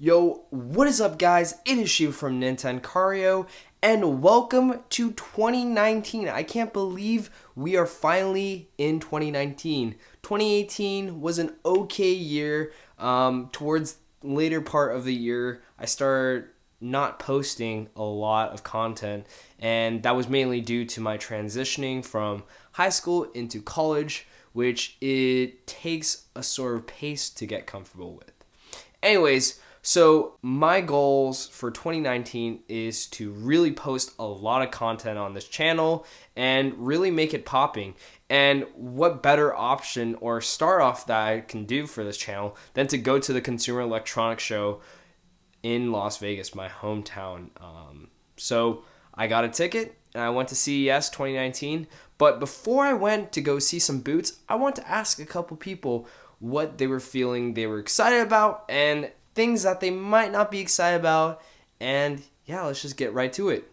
Yo, what is up guys? It is Shiv from Nintencario, and welcome to 2019. I can't believe we are finally in 2019. 2018 was an okay year. Towards later part of the year, I started not posting a lot of content, and that was mainly due to my transitioning from high school into college, which it takes a sort of pace to get comfortable with. Anyways, so my goals for 2019 is to really post a lot of content on this channel and really make it popping. And what better option or start off that I can do for this channel than to go to the Consumer Electronics Show in Las Vegas, my hometown. So I got a ticket and I went to CES 2019. But before I went to go see some booths, I want to ask a couple people what they were feeling they were excited about and things that they might not be excited about. And yeah, let's just get right to it.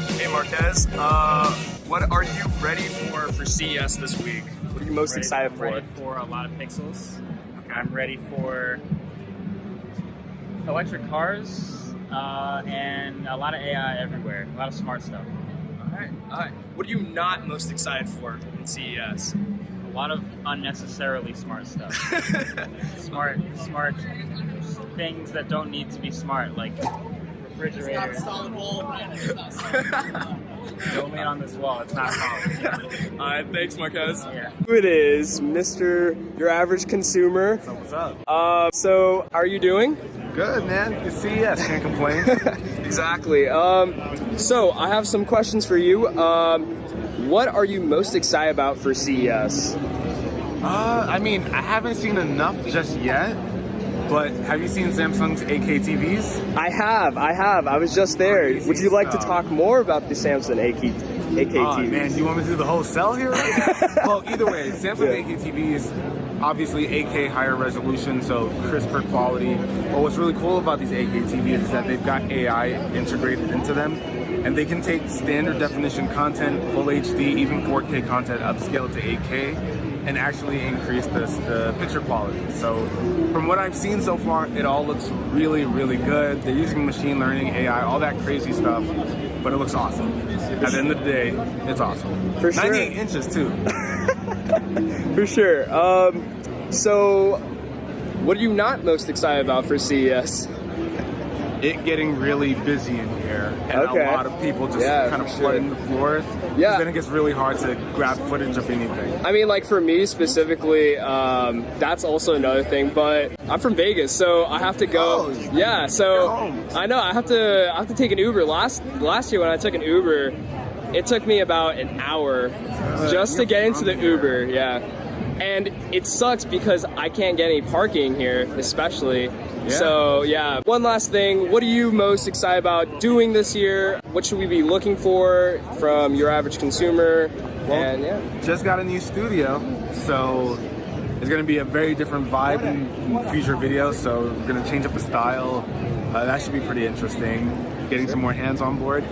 Hey Marquez, what are you ready for CES this week? What are you most excited for? I'm ready for a lot of pixels. Okay. I'm ready for electric cars and a lot of AI everywhere. A lot of smart stuff. Alright. What are you not most excited for in CES? A lot of unnecessarily smart stuff. smart things that don't need to be smart, like refrigerators. It's not a solid wall, Brandon. It's not solid. Don't lean on this wall, it's not solid. Alright, thanks Marquez. Yeah. Who it is, Mr. Your Average Consumer. What's up? So, how are you doing? Good, man. Good CES. Can't complain. Exactly. So, I have some questions for you. What are you most excited about for CES? I mean, I haven't seen enough just yet, but have you seen Samsung's 8K TVs? I have. I was just there. Amazing Would you like to stuff. talk more about the Samsung 8K Oh, TVs? man, you want me to do the whole sell here? Well, either way, Samsung 8K TVs, obviously 8K higher resolution, so crisper quality. But what's really cool about these 8K TVs is that they've got AI integrated into them, and they can take standard definition content, full HD, even 4K content, upscale it to 8K, and actually increase the picture quality. So from what I've seen so far, it all looks really, really good. They're using machine learning, AI, all that crazy stuff, but it looks awesome. At the end of the day, it's awesome. For sure. 98 inches too. For sure. So, what are you not most excited about for CES? It getting really busy in here, and Okay. a lot of people just kind of for flooding sure. the floors. Yeah. Then it gets really hard to grab footage of anything. I mean, like for me specifically, that's also another thing. But I'm from Vegas, so I have to go. Oh, Yeah, so you're home. I know I have to take an Uber. Last year when I took an Uber, it took me about an hour just to you're get into the from here. Uber. Yeah, and it sucks because I can't get any parking here, especially. Yeah. So yeah, one last thing, what are you most excited about doing this year? What should we be looking for from Your Average Consumer? Well, And yeah. Just got a new studio, so it's going to be a very different vibe in future videos. So we're going to change up the style. That should be pretty interesting. Getting some more hands on board.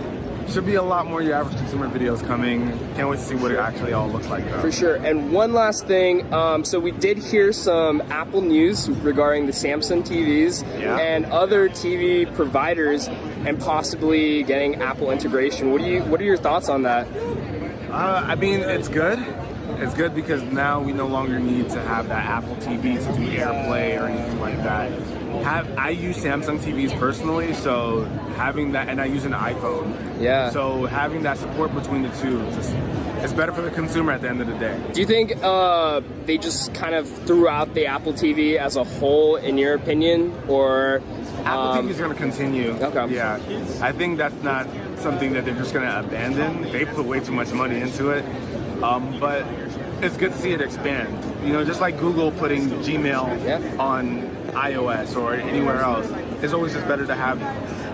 Should be a lot more Your Average Consumer videos coming. Can't wait to see what it actually all looks like though. For sure. And one last thing, so we did hear some Apple news regarding the Samsung TVs Yeah. and other TV providers and possibly getting Apple integration. What are your thoughts on that? I mean, it's good. It's good because now we no longer need to have that Apple TV to do AirPlay or anything like that. I use Samsung TVs personally, so having that, and I use an iPhone. Yeah. So having that support between the two, it's better for the consumer at the end of the day. Do you think they just kind of threw out the Apple TV as a whole, in your opinion, or? Apple TV is going to continue. Okay. Yeah. I think that's not something that they're just going to abandon. They put way too much money into it. But it's good to see it expand. You know, just like Google putting Gmail on iOS or anywhere else, it's always just better to have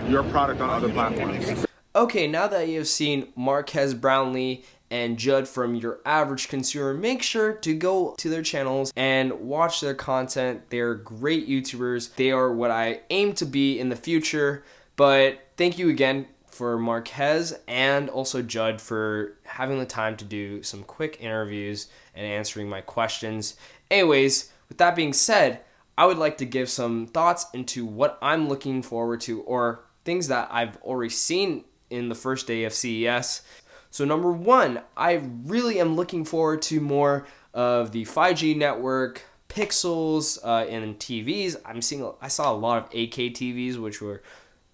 your product on other platforms. Okay, now that you have seen Marquez Brownlee and Judd from Your Average Consumer. Make sure to go to their channels and watch their content. They're great YouTubers. They are what I aim to be in the future. But thank you again for Marquez and also Judd for having the time to do some quick interviews and answering my questions. Anyways, with that being said, I would like to give some thoughts into what I'm looking forward to, or things that I've already seen in the first day of CES. So number one, I really am looking forward to more of the 5G network, pixels in TVs. I saw a lot of 8K TVs, which were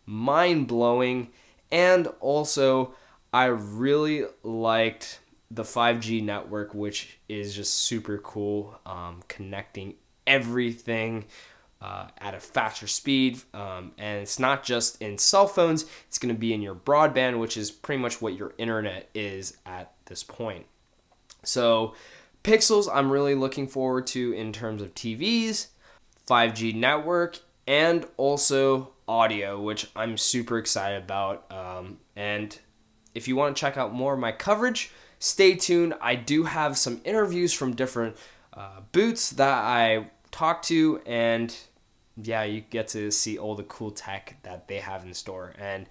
mind-blowing. And also, I really liked the 5G network, which is just super cool, connecting everything at a faster speed, and it's not just in cell phones, it's going to be in your broadband, which is pretty much what your internet is at this point. So pixels I'm really looking forward to in terms of TVs, 5G network, and also audio, which I'm super excited about. And if you want to check out more of my coverage, stay tuned. I do have some interviews from different booths that I talked to, and yeah, you get to see all the cool tech that they have in store. And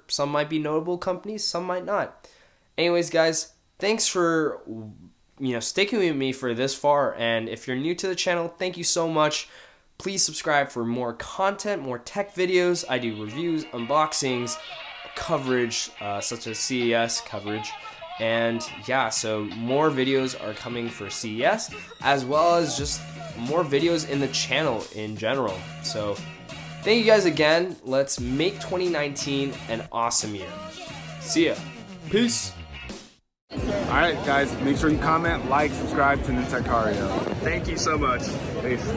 some might be notable companies, some might not. Anyways, guys, thanks for sticking with me for this far. And if you're new to the channel, thank you so much. Please subscribe for more content, more tech videos. I do reviews, unboxings, coverage, such as CES coverage. And yeah, so more videos are coming for CES, as well as just more videos in the channel in general. So thank you guys again. Let's make 2019 an awesome year. See ya. Peace. Alright guys, make sure you comment, like, subscribe to Nintencario. Thank you so much. Peace.